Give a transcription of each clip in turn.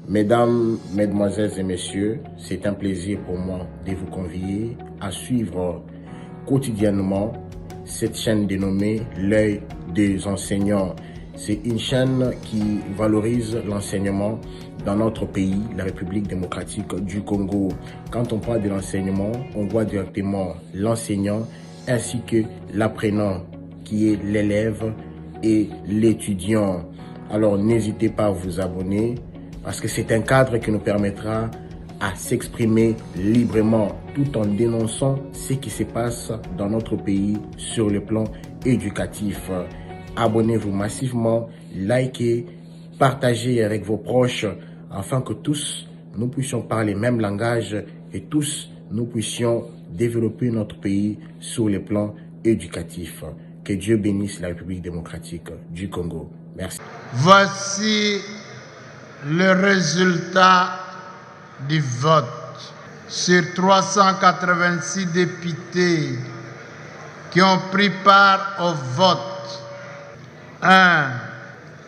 Mesdames, Mesdemoiselles et Messieurs, c'est un plaisir pour moi de vous convier à suivre quotidiennement cette chaîne dénommée L'œil des enseignants. C'est une chaîne qui valorise l'enseignement dans notre pays, la République démocratique du Congo. Quand on parle de l'enseignement, on voit directement l'enseignant ainsi que l'apprenant qui est l'élève et l'étudiant. Alors n'hésitez pas à vous abonner parce que c'est un cadre qui nous permettra à s'exprimer librement tout en dénonçant ce qui se passe dans notre pays sur le plan éducatif. Abonnez-vous massivement, likez, partagez avec vos proches afin que tous nous puissions parler le même langage et tous nous puissions développer notre pays sur le plan éducatif. Que Dieu bénisse la République démocratique du Congo. Merci. Voici le résultat du vote. Sur 386 députés qui ont pris part au vote, un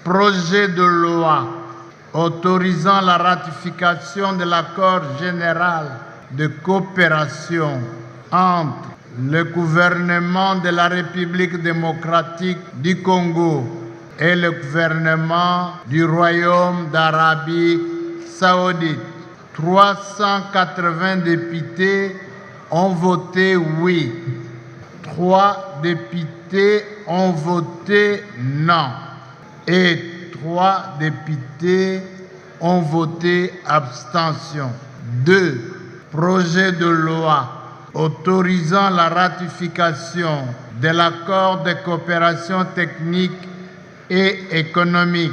projet de loi autorisant la ratification de l'accord général de coopération entre le gouvernement de la République démocratique du Congo et le gouvernement du Royaume d'Arabie Saoudite. 380 députés ont voté oui. 3 députés ont voté non. Et 3 députés ont voté abstention. 2. Projet de loi autorisant la ratification de l'accord de coopération technique et économique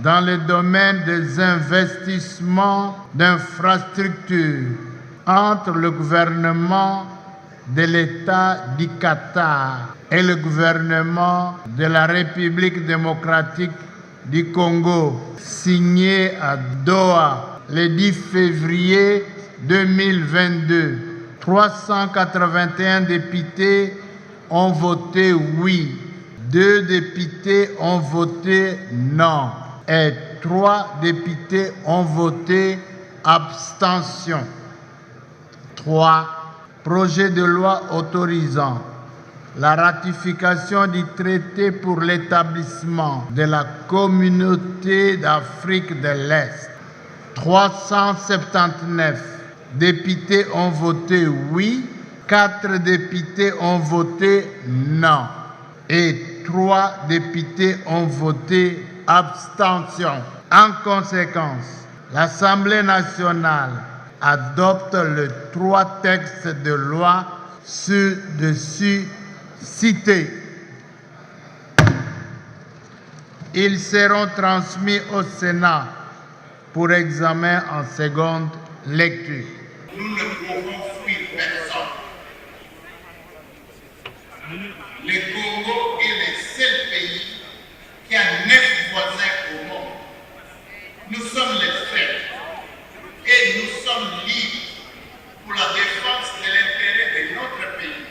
dans le domaine des investissements d'infrastructures entre le gouvernement de l'État du Qatar et le gouvernement de la République démocratique du Congo, signé à Doha le 10 février 2022. 381 députés ont voté oui. 2 députés ont voté non et 3 députés ont voté abstention. 3. Projet de loi autorisant la ratification du traité pour l'établissement de la communauté d'Afrique de l'Est. 379 députés ont voté oui, 4 députés ont voté non et 3 députés ont voté abstention. En conséquence, l'Assemblée nationale adopte les 3 textes de loi ci-dessus cités. Ils seront transmis au Sénat pour examen en seconde lecture. Nous ne pouvons fuir personne. Le Congo est le seul pays qui a 9 voisins au monde. Nous sommes les frères et nous sommes libres pour la défense de l'intérêt de notre pays,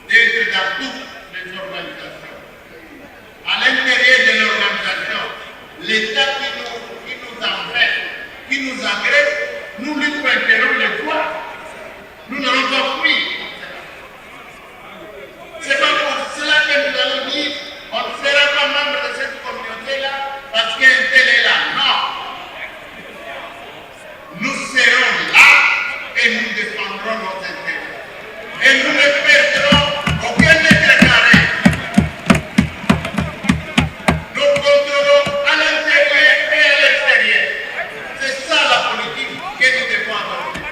d'être dans toutes les organisations. À l'intérieur de l'organisation, l'État qui nous empêche, qui nous agresse, nous lui pointerons les doigts. Nous n'allons pas fuir. C'est pas pour cela que nous allons dire on ne sera pas membre de cette communauté-là parce qu'un tel est là. Non. Nous serons là et nous défendrons nos intérêts. Et nous ne perdrons aucun mètre carré. Nous compterons à l'intérieur et à l'extérieur. C'est ça la politique que nous devons adopter.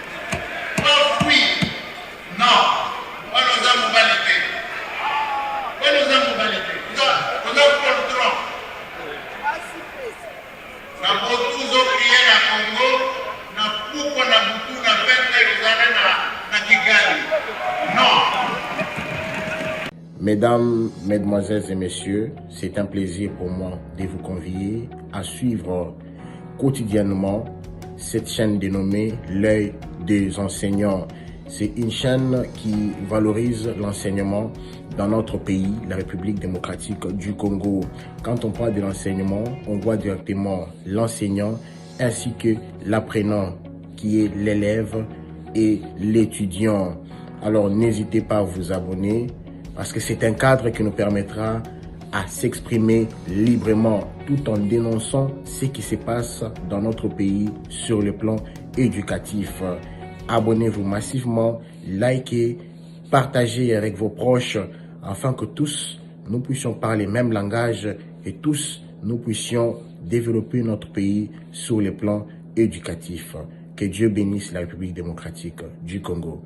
Pas fuir. Non. Pas nos amouralités. Pas nos amouralités. Nous compterons. Na botuzo prier na Congo, na puko na butu na vente na Kigali. Non. Mesdames, Mesdemoiselles et Messieurs, c'est un plaisir pour moi de vous convier à suivre quotidiennement cette chaîne dénommée L'œil des enseignants. C'est une chaîne qui valorise l'enseignement dans notre pays, la République démocratique du Congo. Quand on parle de l'enseignement, on voit directement l'enseignant ainsi que l'apprenant qui est l'élève et l'étudiant. Alors n'hésitez pas à vous abonner parce que c'est un cadre qui nous permettra à s'exprimer librement tout en dénonçant ce qui se passe dans notre pays sur le plan éducatif. Abonnez-vous massivement, likez, partagez avec vos proches afin que tous nous puissions parler le même langage et tous nous puissions développer notre pays sur le plan éducatif. Que Dieu bénisse la République démocratique du Congo.